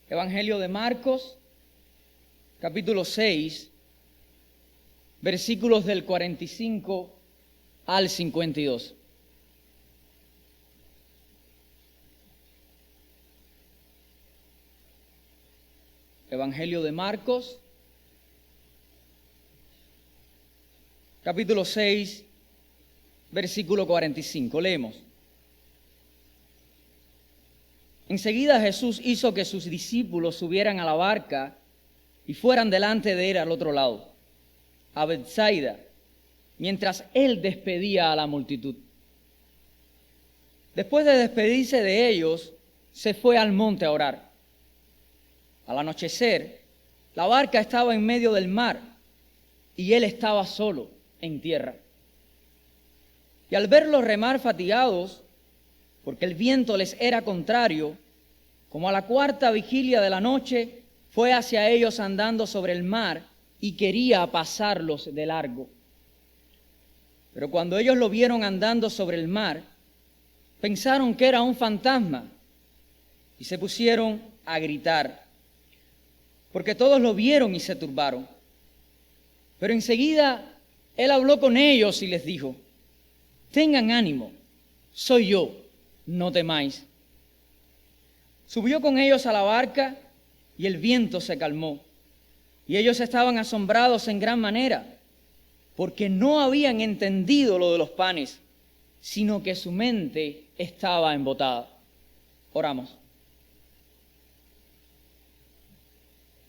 Evangelio de Marcos, capítulo 6, versículos del 45 al 52. Evangelio de Marcos, capítulo 6, versículo 45. Leemos. Enseguida Jesús hizo que sus discípulos subieran a la barca y fueran delante de él al otro lado, a Betsaida, mientras él despedía a la multitud. Después de despedirse de ellos, se fue al monte a orar. Al anochecer, la barca estaba en medio del mar y él estaba solo en tierra. Y al verlos remar fatigados, porque el viento les era contrario, como a la cuarta vigilia de la noche, fue hacia ellos andando sobre el mar y quería pasarlos de largo. Pero cuando ellos lo vieron andando sobre el mar, pensaron que era un fantasma y se pusieron a gritar, porque todos lo vieron y se turbaron. Pero enseguida él habló con ellos y les dijo: tengan ánimo, soy yo, no temáis. Subió con ellos a la barca y el viento se calmó. Y ellos estaban asombrados en gran manera, porque no habían entendido lo de los panes, sino que su mente estaba embotada. Oramos.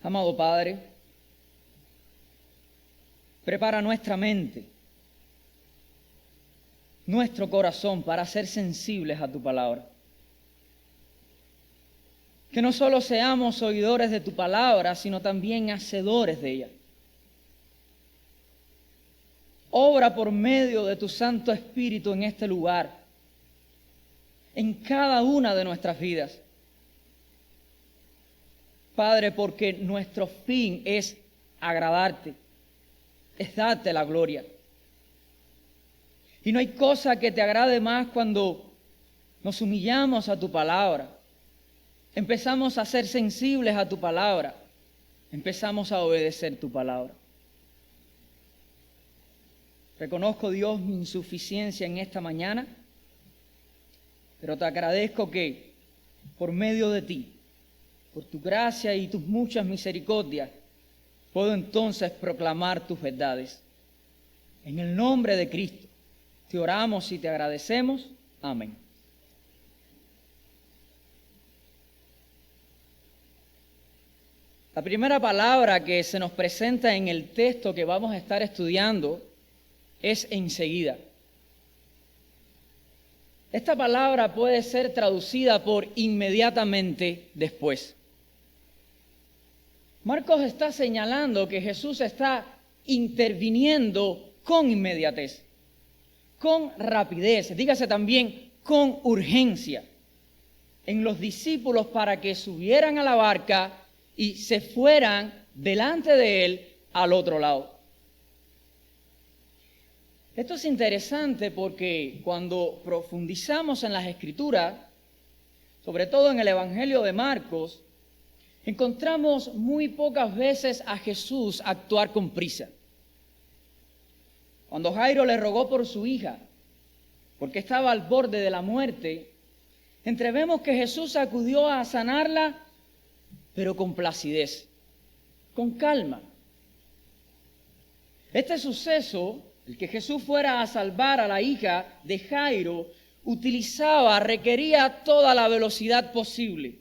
Amado Padre, prepara nuestra mente, nuestro corazón para ser sensibles a tu palabra. Que no solo seamos oidores de tu palabra, sino también hacedores de ella. Obra por medio de tu Santo Espíritu en este lugar, en cada una de nuestras vidas. Padre, porque nuestro fin es agradarte, es darte la gloria. Y no hay cosa que te agrade más cuando nos humillamos a tu palabra, empezamos a ser sensibles a tu palabra, empezamos a obedecer tu palabra. Reconozco, Dios, mi insuficiencia en esta mañana, pero te agradezco que por medio de ti, por tu gracia y tus muchas misericordias, puedo entonces proclamar tus verdades. En el nombre de Cristo, te oramos y te agradecemos. Amén. La primera palabra que se nos presenta en el texto que vamos a estar estudiando es enseguida. Esta palabra puede ser traducida por inmediatamente después. Marcos está señalando que Jesús está interviniendo con inmediatez, con rapidez, dígase también con urgencia, en los discípulos para que subieran a la barca y se fueran delante de él al otro lado. Esto es interesante porque cuando profundizamos en las Escrituras, sobre todo en el Evangelio de Marcos, encontramos muy pocas veces a Jesús actuar con prisa. Cuando Jairo le rogó por su hija, porque estaba al borde de la muerte, entrevemos que Jesús acudió a sanarla, pero con placidez, con calma. Este suceso, el que Jesús fuera a salvar a la hija de Jairo, requería toda la velocidad posible,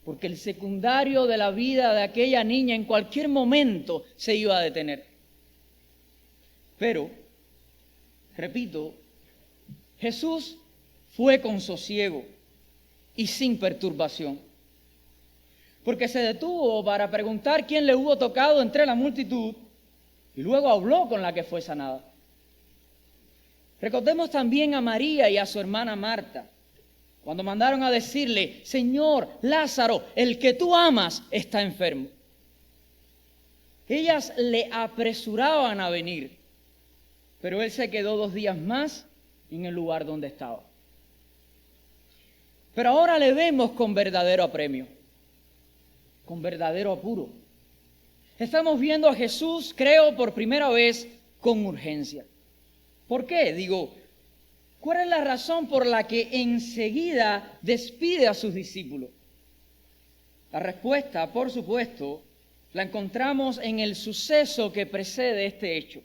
porque el secundario de la vida de aquella niña en cualquier momento se iba a detener. Pero, repito, Jesús fue con sosiego y sin perturbación, porque se detuvo para preguntar quién le hubo tocado entre la multitud y luego habló con la que fue sanada. Recordemos también a María y a su hermana Marta, cuando mandaron a decirle: Señor, Lázaro, el que tú amas, está enfermo. Ellas le apresuraban a venir, pero él se quedó 2 días más en el lugar donde estaba. Pero ahora le vemos con verdadero apremio. con verdadero apuro. Estamos viendo a Jesús, creo, por primera vez con urgencia. ¿Por qué? ¿Cuál es la razón por la que enseguida despide a sus discípulos? La respuesta, por supuesto, la encontramos en el suceso que precede este hecho.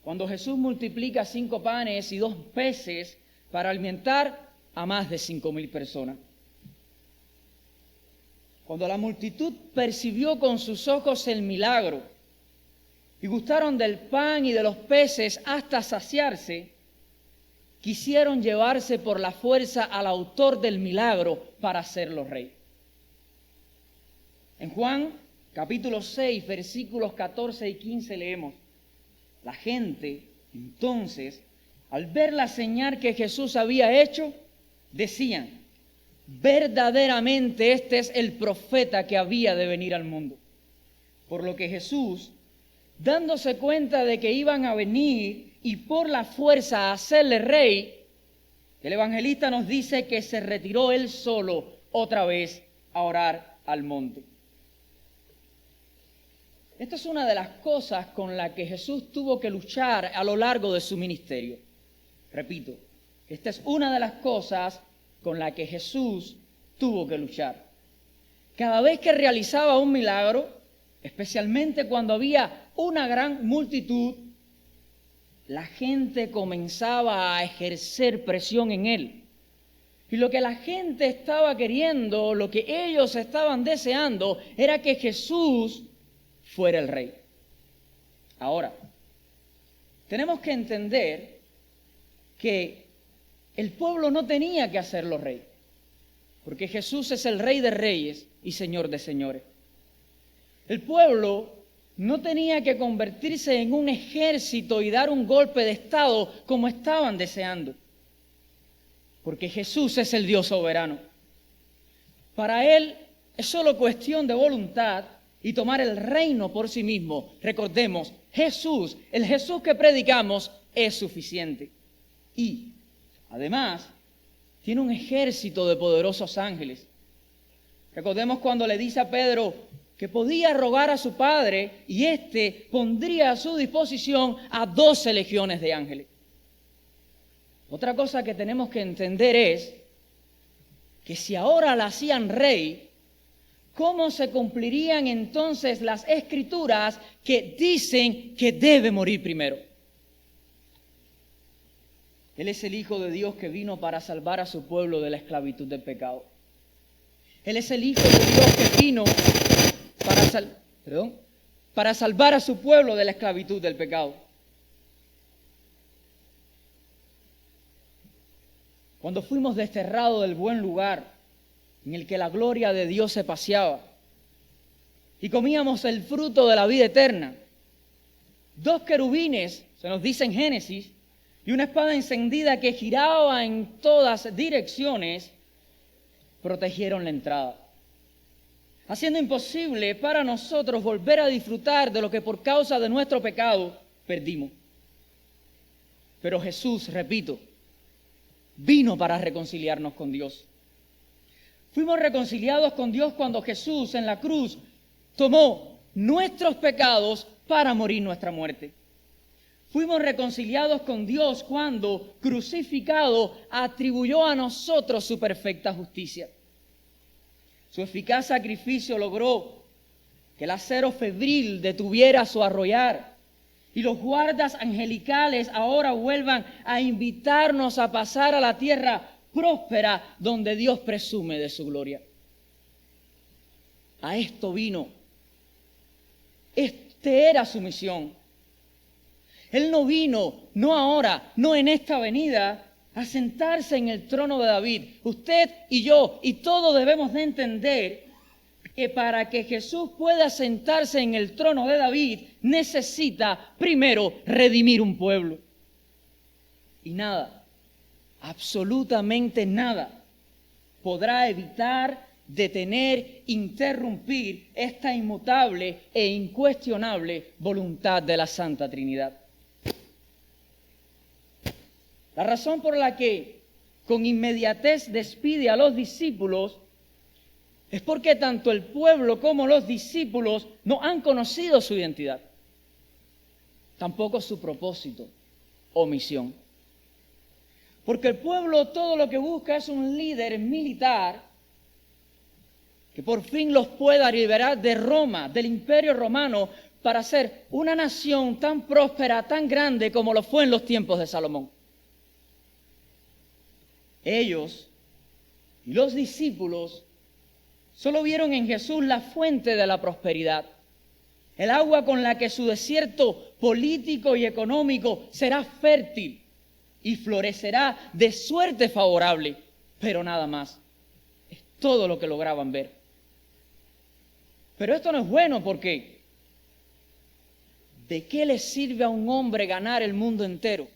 Cuando Jesús multiplica 5 panes y 2 peces para alimentar a más de 5,000 personas. Cuando la multitud percibió con sus ojos el milagro y gustaron del pan y de los peces hasta saciarse, quisieron llevarse por la fuerza al autor del milagro para hacerlo rey. En Juan capítulo 6, versículos 14 y 15 leemos: la gente, entonces, al ver la señal que Jesús había hecho, decían: verdaderamente este es el profeta que había de venir al mundo. Por lo que Jesús, dándose cuenta de que iban a venir y por la fuerza a hacerle rey, el evangelista nos dice que se retiró él solo otra vez a orar al monte. Esta es una de las cosas con las que Jesús tuvo que luchar a lo largo de su ministerio. Repito, esta es una de las cosas con las que Jesús tuvo que luchar. Cada vez que realizaba un milagro, especialmente cuando había una gran multitud, la gente comenzaba a ejercer presión en él. Y lo que la gente estaba queriendo, lo que ellos estaban deseando, era que Jesús fuera el rey. Ahora, tenemos que entender que el pueblo no tenía que hacerlo rey, porque Jesús es el Rey de Reyes y Señor de Señores. El pueblo no tenía que convertirse en un ejército y dar un golpe de estado como estaban deseando, porque Jesús es el Dios soberano. Para Él es solo cuestión de voluntad y tomar el reino por sí mismo. Recordemos, Jesús, el Jesús que predicamos, es suficiente. Y, además, tiene un ejército de poderosos ángeles. Recordemos cuando le dice a Pedro que podía rogar a su Padre y éste pondría a su disposición a 12 legiones de ángeles. Otra cosa que tenemos que entender es que si ahora la hacían rey, ¿cómo se cumplirían entonces las escrituras que dicen que debe morir primero? Él es el Hijo de Dios que vino para salvar a su pueblo de la esclavitud del pecado. Él es el Hijo de Dios que vino para salvar a su pueblo de la esclavitud del pecado. Cuando fuimos desterrados del buen lugar en el que la gloria de Dios se paseaba y comíamos el fruto de la vida eterna, 2 querubines, se nos dice en Génesis, y una espada encendida que giraba en todas direcciones, protegieron la entrada, haciendo imposible para nosotros volver a disfrutar de lo que por causa de nuestro pecado perdimos. Pero Jesús, repito, vino para reconciliarnos con Dios. Fuimos reconciliados con Dios cuando Jesús en la cruz tomó nuestros pecados para morir nuestra muerte. Fuimos reconciliados con Dios cuando, crucificado, atribuyó a nosotros su perfecta justicia. Su eficaz sacrificio logró que el acero febril detuviera su arrollar y los guardas angelicales ahora vuelvan a invitarnos a pasar a la tierra próspera donde Dios presume de su gloria. A esto vino. Este era su misión. Él no vino, no ahora, no en esta venida, a sentarse en el trono de David. Usted y yo y todos debemos de entender que para que Jesús pueda sentarse en el trono de David, necesita primero redimir un pueblo. Y nada, absolutamente nada, podrá evitar, detener, interrumpir esta inmutable e incuestionable voluntad de la Santa Trinidad. La razón por la que con inmediatez despide a los discípulos es porque tanto el pueblo como los discípulos no han conocido su identidad, tampoco su propósito o misión. Porque el pueblo todo lo que busca es un líder militar que por fin los pueda liberar de Roma, del Imperio Romano, para ser una nación tan próspera, tan grande como lo fue en los tiempos de Salomón. Ellos y los discípulos solo vieron en Jesús la fuente de la prosperidad, el agua con la que su desierto político y económico será fértil y florecerá de suerte favorable, pero nada más. Es todo lo que lograban ver. Pero esto no es bueno porque ¿de qué le sirve a un hombre ganar el mundo entero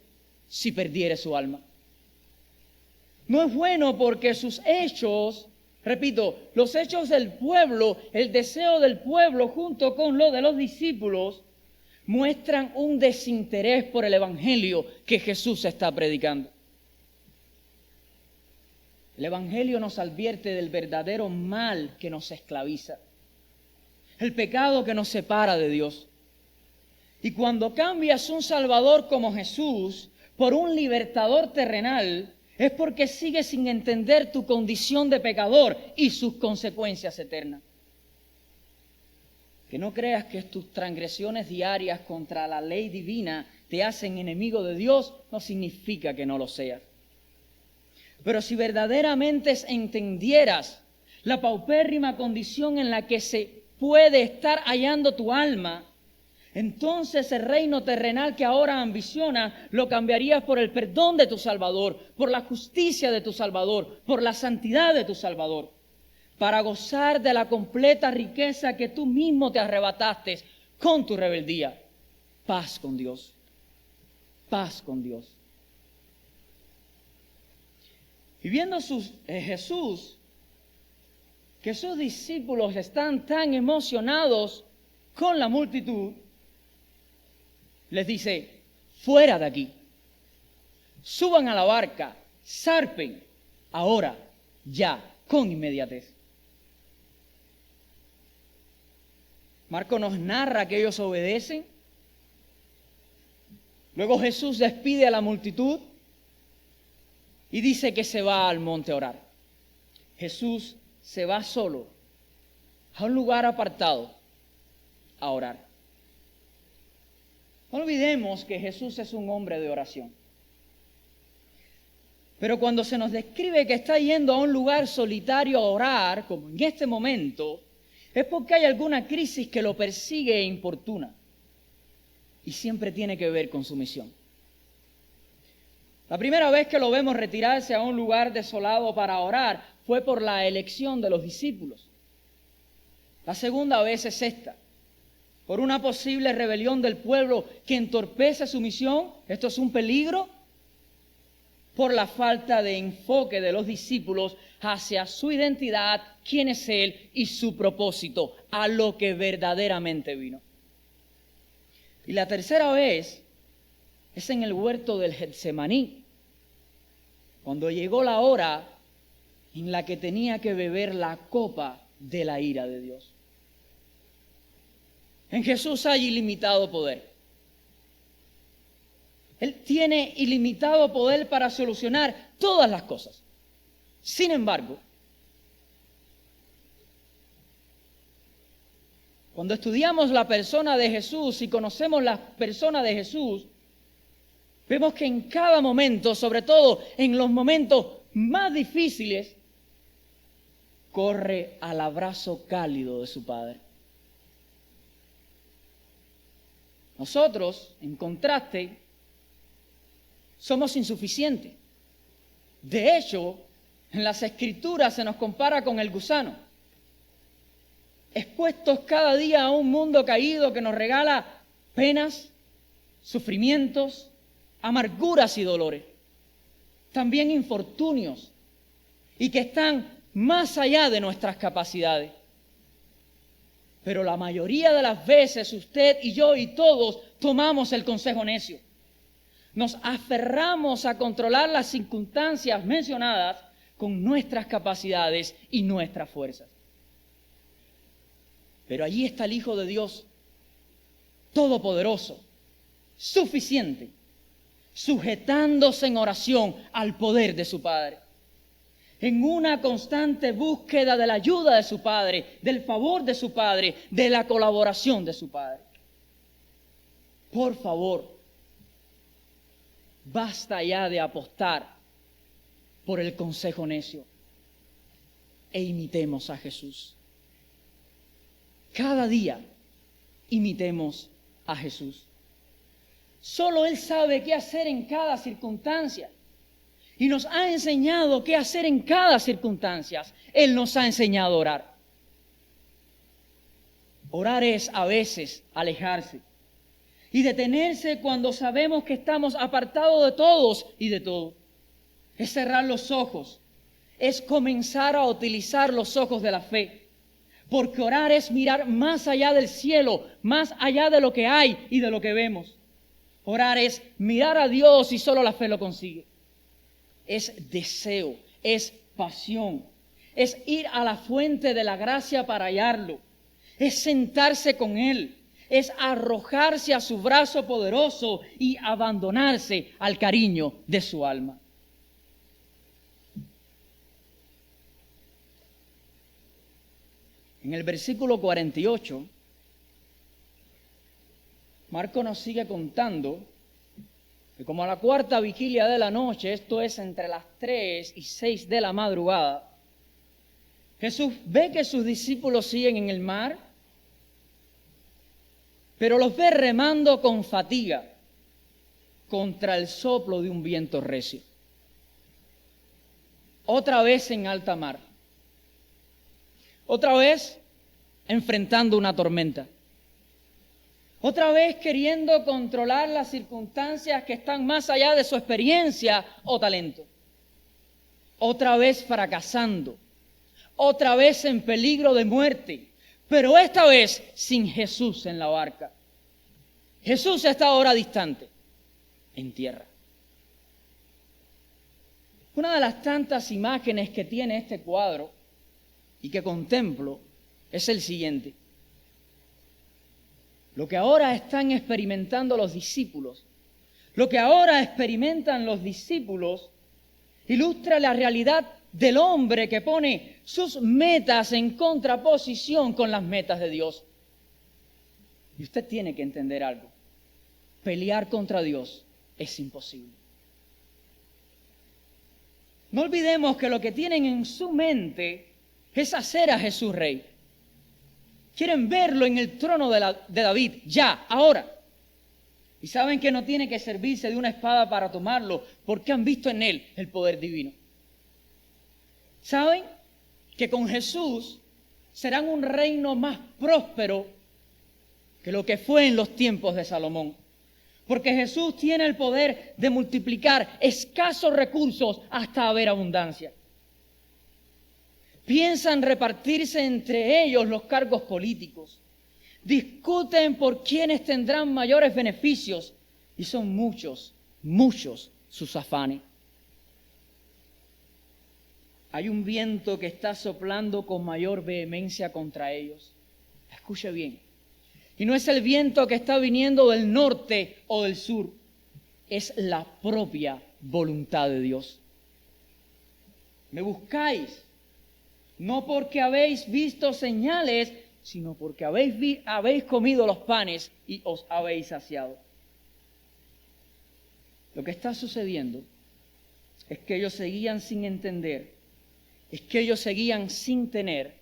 si perdiere su alma? No es bueno porque sus hechos, repito, los hechos del pueblo, el deseo del pueblo junto con lo de los discípulos, muestran un desinterés por el evangelio que Jesús está predicando. El evangelio nos advierte del verdadero mal que nos esclaviza, el pecado que nos separa de Dios. Y cuando cambias un Salvador como Jesús por un libertador terrenal, es porque sigues sin entender tu condición de pecador y sus consecuencias eternas. Que no creas que tus transgresiones diarias contra la ley divina te hacen enemigo de Dios, no significa que no lo seas. Pero si verdaderamente entendieras la paupérrima condición en la que se puede estar hallando tu alma, entonces el reino terrenal que ahora ambicionas lo cambiarías por el perdón de tu Salvador, por la justicia de tu Salvador, por la santidad de tu Salvador, para gozar de la completa riqueza que tú mismo te arrebataste con tu rebeldía. Paz con Dios. Paz con Dios. Y viendo Jesús, que sus discípulos están tan emocionados con la multitud, les dice, fuera de aquí, suban a la barca, zarpen, ahora, ya, con inmediatez. Marco nos narra que ellos obedecen. Luego Jesús despide a la multitud y dice que se va al monte a orar. Jesús se va solo a un lugar apartado a orar. No olvidemos que Jesús es un hombre de oración. Pero cuando se nos describe que está yendo a un lugar solitario a orar, como en este momento, es porque hay alguna crisis que lo persigue e importuna. Y siempre tiene que ver con su misión. La primera vez que lo vemos retirarse a un lugar desolado para orar fue por la elección de los discípulos. La segunda vez es esta, por una posible rebelión del pueblo que entorpece su misión. Esto es un peligro. Por la falta de enfoque de los discípulos hacia su identidad, quién es Él y su propósito, a lo que verdaderamente vino. Y la tercera vez es en el huerto del Getsemaní, cuando llegó la hora en la que tenía que beber la copa de la ira de Dios. En Jesús hay ilimitado poder. Él tiene ilimitado poder para solucionar todas las cosas. Sin embargo, cuando estudiamos la persona de Jesús y conocemos la persona de Jesús, vemos que en cada momento, sobre todo en los momentos más difíciles, corre al abrazo cálido de su Padre. Nosotros, en contraste, somos insuficientes. De hecho, en las Escrituras se nos compara con el gusano, expuestos cada día a un mundo caído que nos regala penas, sufrimientos, amarguras y dolores, también infortunios, y que están más allá de nuestras capacidades. Pero la mayoría de las veces usted y yo y todos tomamos el consejo necio. Nos aferramos a controlar las circunstancias mencionadas con nuestras capacidades y nuestras fuerzas. Pero allí está el Hijo de Dios, todopoderoso, suficiente, sujetándose en oración al poder de su Padre, en una constante búsqueda de la ayuda de su Padre, del favor de su Padre, de la colaboración de su Padre. Por favor, basta ya de apostar por el consejo necio e imitemos a Jesús. Cada día imitemos a Jesús. Solo Él sabe qué hacer en cada circunstancia y nos ha enseñado qué hacer en cada circunstancia. Él nos ha enseñado a orar. Orar es a veces alejarse y detenerse cuando sabemos que estamos apartados de todos y de todo. Es cerrar los ojos, es comenzar a utilizar los ojos de la fe, porque orar es mirar más allá del cielo, más allá de lo que hay y de lo que vemos. Orar es mirar a Dios y solo la fe lo consigue. Es deseo, es pasión, es ir a la fuente de la gracia para hallarlo, es sentarse con Él, es arrojarse a su brazo poderoso y abandonarse al cariño de su alma. En el versículo 48, Marco nos sigue contando que como a la cuarta vigilia de la noche, esto es entre las 3 y 6 de la madrugada, Jesús ve que sus discípulos siguen en el mar, pero los ve remando con fatiga contra el soplo de un viento recio. Otra vez en alta mar. Otra vez enfrentando una tormenta. Otra vez queriendo controlar las circunstancias que están más allá de su experiencia o talento. Otra vez fracasando. Otra vez en peligro de muerte. Pero esta vez sin Jesús en la barca. Jesús está ahora distante, en tierra. Una de las tantas imágenes que tiene este cuadro y que contemplo es el siguiente. Lo que ahora están experimentando los discípulos, lo que ahora experimentan los discípulos, ilustra la realidad del hombre que pone sus metas en contraposición con las metas de Dios. Y usted tiene que entender algo. Pelear contra Dios es imposible. No olvidemos que lo que tienen en su mente es hacer a Jesús rey. Quieren verlo en el trono de David, ya, ahora. Y saben que no tiene que servirse de una espada para tomarlo, porque han visto en él el poder divino. Saben que con Jesús serán un reino más próspero que lo que fue en los tiempos de Salomón. Porque Jesús tiene el poder de multiplicar escasos recursos hasta haber abundancia. Piensan repartirse entre ellos los cargos políticos. Discuten por quiénes tendrán mayores beneficios. Y son muchos, muchos sus afanes. Hay un viento que está soplando con mayor vehemencia contra ellos. Escuche bien. Y no es el viento que está viniendo del norte o del sur. Es la propia voluntad de Dios. Me buscáis. No porque habéis visto señales, sino porque habéis comido los panes y os habéis saciado. Lo que está sucediendo es que ellos seguían sin entender, es que ellos seguían sin tener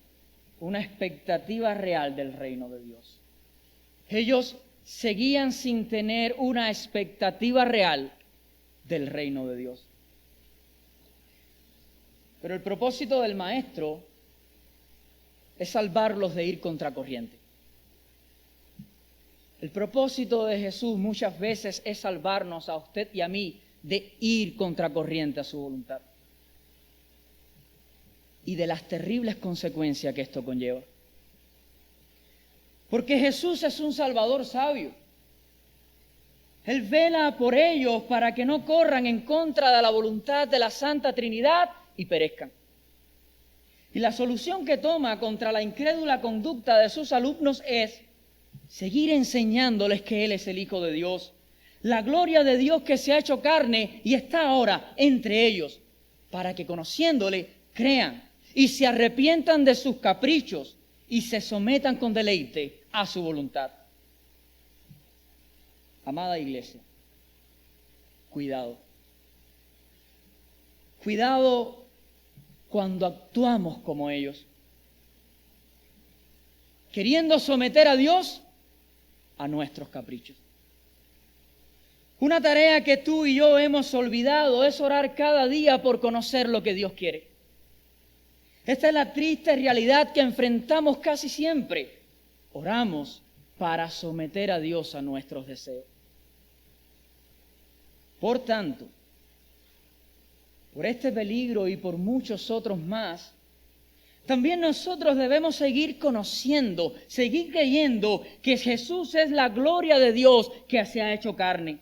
una expectativa real del reino de Dios. Ellos seguían sin tener una expectativa real del reino de Dios. Pero el propósito del Maestro es salvarlos de ir contracorriente. El propósito de Jesús muchas veces es salvarnos a usted y a mí de ir contracorriente a su voluntad y de las terribles consecuencias que esto conlleva. Porque Jesús es un Salvador sabio. Él vela por ellos para que no corran en contra de la voluntad de la Santa Trinidad y perezcan. Y la solución que toma contra la incrédula conducta de sus alumnos es seguir enseñándoles que Él es el Hijo de Dios, la gloria de Dios que se ha hecho carne y está ahora entre ellos, para que conociéndole crean y se arrepientan de sus caprichos y se sometan con deleite a su voluntad. Amada iglesia, cuidado. Cuidado cuando actuamos como ellos, queriendo someter a Dios a nuestros caprichos. Una tarea que tú y yo hemos olvidado es orar cada día por conocer lo que Dios quiere. Esta es la triste realidad que enfrentamos casi siempre. Oramos para someter a Dios a nuestros deseos. Por tanto, por este peligro y por muchos otros más, también nosotros debemos seguir conociendo, seguir creyendo que Jesús es la gloria de Dios que se ha hecho carne,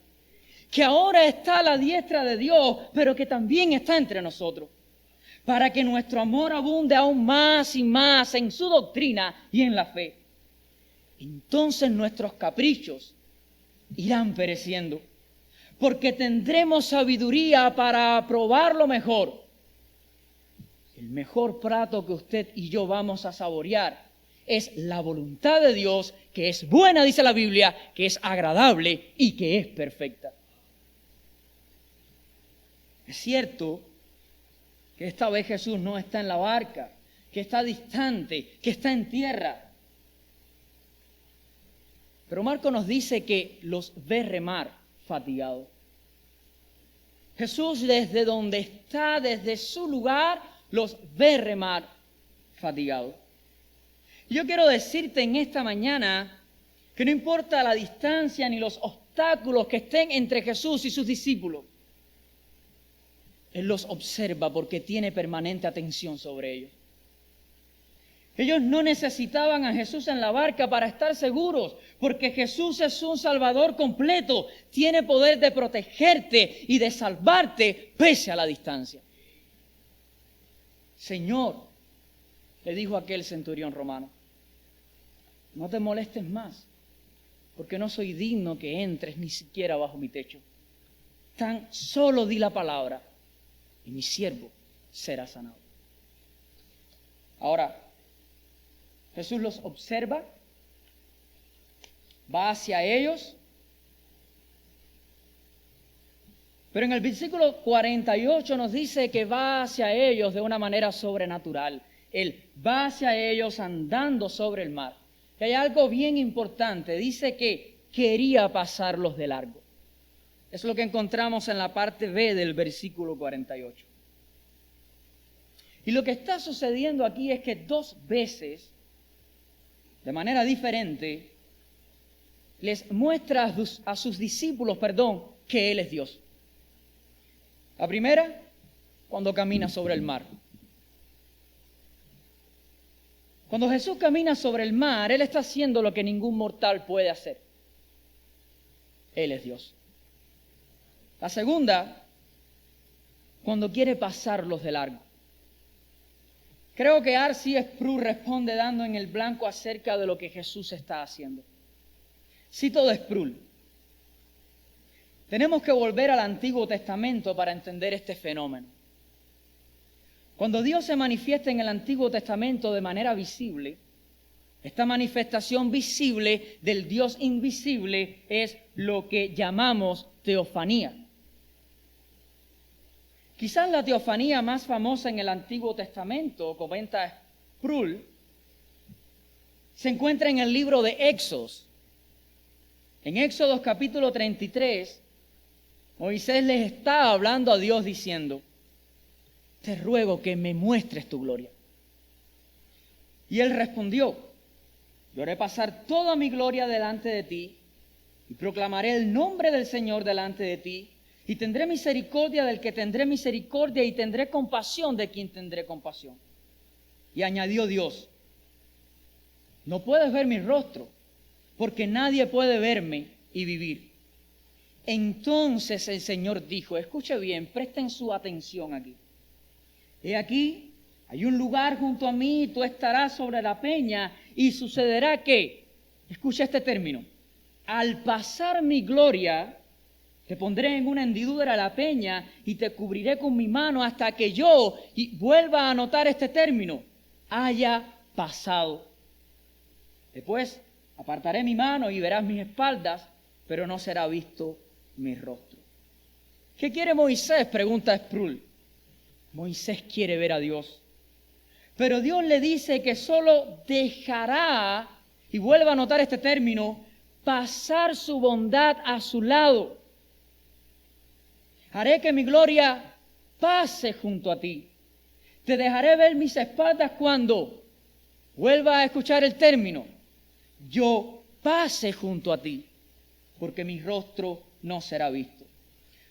que ahora está a la diestra de Dios, pero que también está entre nosotros, para que nuestro amor abunde aún más y más en su doctrina y en la fe. Entonces nuestros caprichos irán pereciendo, porque tendremos sabiduría para probar lo mejor. El mejor plato que usted y yo vamos a saborear es la voluntad de Dios, que es buena, dice la Biblia, que es agradable y que es perfecta. Es cierto que esta vez Jesús no está en la barca, que está distante, que está en tierra. Pero Marcos nos dice que los ve remar fatigados. Jesús desde donde está, desde su lugar, los ve remar fatigados. Yo quiero decirte en esta mañana que no importa la distancia ni los obstáculos que estén entre Jesús y sus discípulos, Él los observa porque tiene permanente atención sobre ellos. Ellos no necesitaban a Jesús en la barca para estar seguros, porque Jesús es un Salvador completo, tiene poder de protegerte y de salvarte pese a la distancia. Señor, le dijo aquel centurión romano, no te molestes más, porque no soy digno que entres ni siquiera bajo mi techo. Tan solo di la palabra y mi siervo será sanado. Ahora, Jesús los observa, va hacia ellos, pero en el versículo 48 nos dice que va hacia ellos de una manera sobrenatural. Él va hacia ellos andando sobre el mar. Y hay algo bien importante, dice que quería pasarlos de largo. Es lo que encontramos en la parte B del versículo 48. Y lo que está sucediendo aquí es que dos veces, de manera diferente, les muestra a sus discípulos, que Él es Dios. La primera, cuando camina sobre el mar. Cuando Jesús camina sobre el mar, Él está haciendo lo que ningún mortal puede hacer. Él es Dios. La segunda, cuando quiere pasarlos de largo. Creo que R.C. Sproul responde dando en el blanco acerca de lo que Jesús está haciendo. Cito de Sproul. Tenemos que volver al Antiguo Testamento para entender este fenómeno. Cuando Dios se manifiesta en el Antiguo Testamento de manera visible, esta manifestación visible del Dios invisible es lo que llamamos teofanía. Quizás la teofanía más famosa en el Antiguo Testamento, comenta Sproul, se encuentra en el libro de Éxodos. En Éxodos capítulo 33, Moisés les está hablando a Dios diciendo, te ruego que me muestres tu gloria. Y él respondió, yo haré pasar toda mi gloria delante de ti y proclamaré el nombre del Señor delante de ti y tendré misericordia del que tendré misericordia y tendré compasión de quien tendré compasión. Y añadió Dios, no puedes ver mi rostro porque nadie puede verme y vivir. Entonces el Señor dijo, escuche bien, presten su atención aquí. He aquí, Hay un lugar junto a mí, tú estarás sobre la peña y sucederá que, escucha este término, al pasar mi gloria, te pondré en una hendidura de la peña y te cubriré con mi mano hasta que yo, y vuelva a anotar este término, haya pasado. Después apartaré mi mano y verás mis espaldas, pero no será visto mi rostro. ¿Qué quiere Moisés?, pregunta Sproul. Moisés quiere ver a Dios. Pero Dios le dice que solo dejará, y vuelva a anotar este término, pasar su bondad a su lado. Haré que mi gloria pase junto a ti. Te dejaré ver mis espaldas cuando, vuelva a escuchar el término, yo pase junto a ti, porque mi rostro no será visto.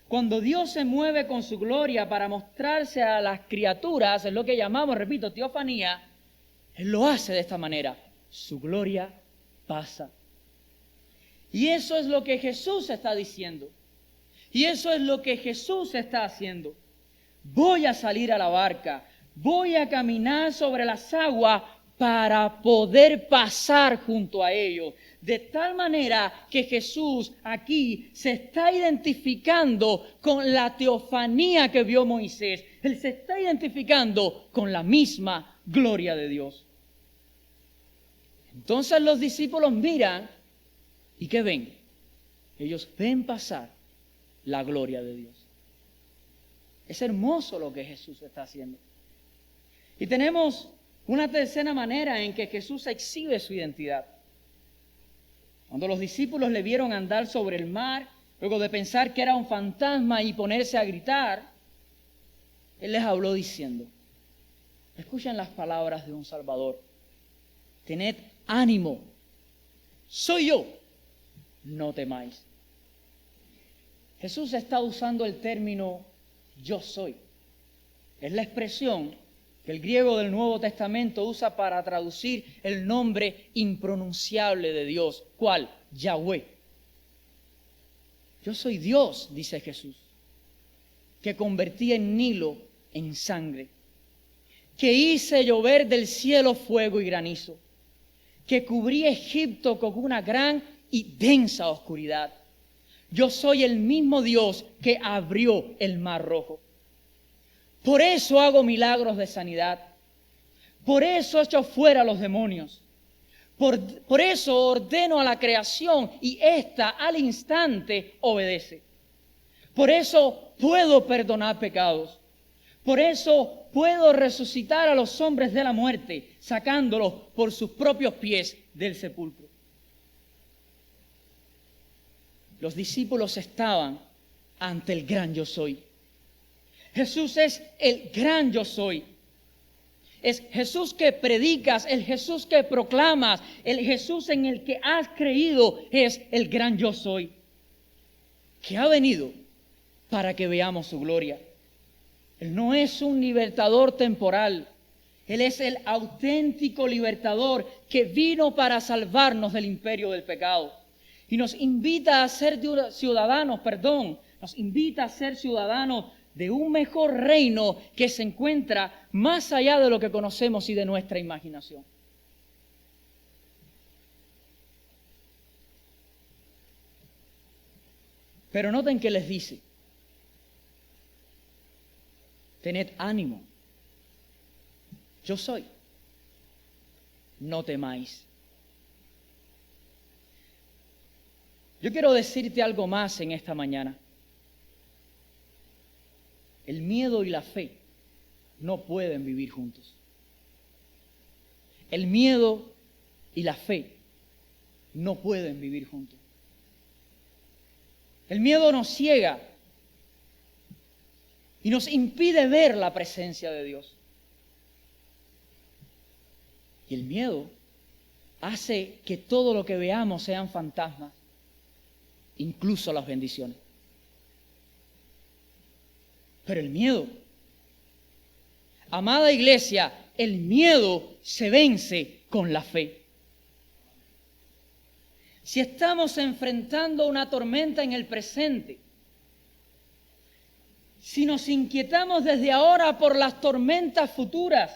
Cuando Dios se mueve con su gloria para mostrarse a las criaturas, es lo que llamamos, repito, teofanía, Él lo hace de esta manera. Su gloria pasa. Y eso es lo que Jesús está diciendo. Y eso es lo que Jesús está haciendo. Voy a salir a la barca, voy a caminar sobre las aguas para poder pasar junto a ellos. De tal manera que Jesús aquí se está identificando con la teofanía que vio Moisés. Él se está identificando con la misma gloria de Dios. Entonces los discípulos miran y ¿qué ven? Ellos ven pasar la gloria de Dios. Es hermoso lo que Jesús está haciendo. Y tenemos una tercera manera en que Jesús exhibe su identidad. Cuando los discípulos le vieron andar sobre el mar, luego de pensar que era un fantasma y ponerse a gritar, Él les habló diciendo, escuchen las palabras de un Salvador, tened ánimo, soy yo, no temáis. Jesús está usando el término yo soy. Es la expresión que el griego del Nuevo Testamento usa para traducir el nombre impronunciable de Dios. ¿Cuál? Yahweh. Yo soy Dios, dice Jesús, que convertí el Nilo en sangre, que hice llover del cielo fuego y granizo, que cubrí Egipto con una gran y densa oscuridad. Yo soy el mismo Dios que abrió el mar rojo. Por eso hago milagros de sanidad. Por eso echo fuera a los demonios. Por eso ordeno a la creación y ésta al instante obedece. Por eso puedo perdonar pecados. Por eso puedo resucitar a los hombres de la muerte, sacándolos por sus propios pies del sepulcro. Los discípulos estaban ante el gran yo soy. Jesús es el gran yo soy. Es Jesús que predicas, el Jesús que proclamas, el Jesús en el que has creído es el gran yo soy, que ha venido para que veamos su gloria. Él no es un libertador temporal, Él es el auténtico libertador que vino para salvarnos del imperio del pecado. Y nos invita a ser ciudadanos, nos invita a ser ciudadanos de un mejor reino que se encuentra más allá de lo que conocemos y de nuestra imaginación. Pero noten que les dice, tened ánimo, yo soy, no temáis. Yo quiero decirte algo más en esta mañana. El miedo y la fe no pueden vivir juntos. El miedo y la fe no pueden vivir juntos. El miedo nos ciega y nos impide ver la presencia de Dios. Y el miedo hace que todo lo que veamos sean fantasmas, incluso las bendiciones. Pero el miedo, amada iglesia, el miedo se vence con la fe. Si estamos enfrentando una tormenta en el presente, si nos inquietamos desde ahora por las tormentas futuras,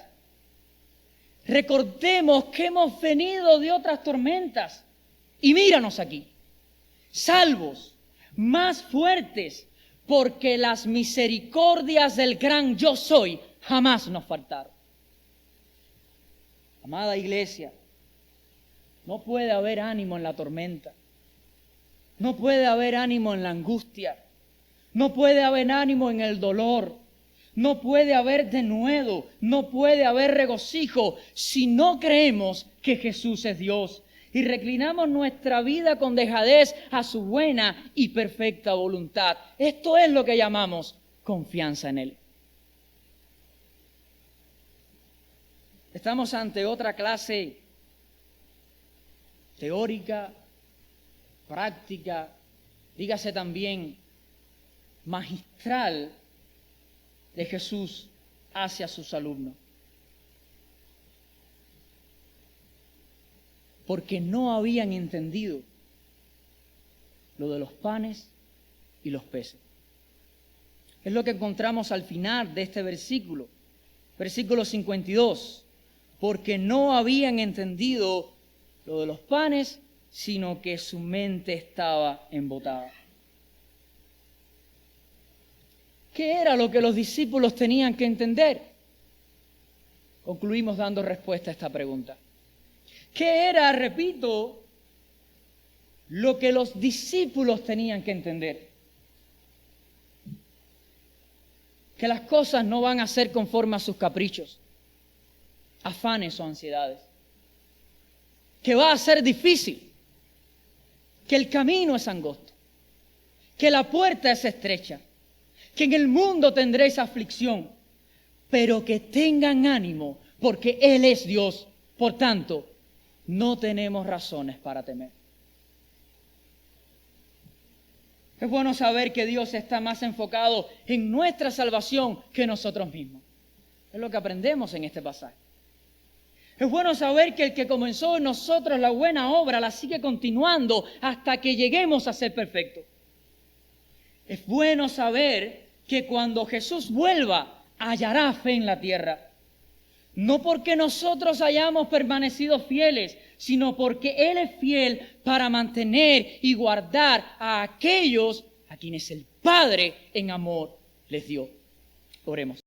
recordemos que hemos venido de otras tormentas. Y míranos aquí, salvos, más fuertes, porque las misericordias del gran yo soy jamás nos faltaron. Amada iglesia, no puede haber ánimo en la tormenta. No puede haber ánimo en la angustia. No puede haber ánimo en el dolor. No puede haber denuedo. No puede haber regocijo si no creemos que Jesús es Dios y reclinamos nuestra vida con dejadez a su buena y perfecta voluntad. Esto es lo que llamamos confianza en Él. Estamos ante otra clase teórica, práctica, dígase también magistral de Jesús hacia sus alumnos. Porque no habían entendido lo de los panes y los peces. Es lo que encontramos al final de este versículo, versículo 52. Porque no habían entendido lo de los panes, sino que su mente estaba embotada. ¿Qué era lo que los discípulos tenían que entender? Concluimos dando respuesta a esta pregunta. ¿Qué era, repito, lo que los discípulos tenían que entender? Que las cosas no van a ser conforme a sus caprichos, afanes o ansiedades. Que va a ser difícil, que el camino es angosto, que la puerta es estrecha, que en el mundo tendréis aflicción, pero que tengan ánimo, porque Él es Dios. Por tanto, no tenemos razones para temer. Es bueno saber que Dios está más enfocado en nuestra salvación que nosotros mismos. Es lo que aprendemos en este pasaje. Es bueno saber que el que comenzó en nosotros la buena obra la sigue continuando hasta que lleguemos a ser perfectos. Es bueno saber que cuando Jesús vuelva, hallará fe en la tierra. No porque nosotros hayamos permanecido fieles, sino porque Él es fiel para mantener y guardar a aquellos a quienes el Padre en amor les dio. Oremos.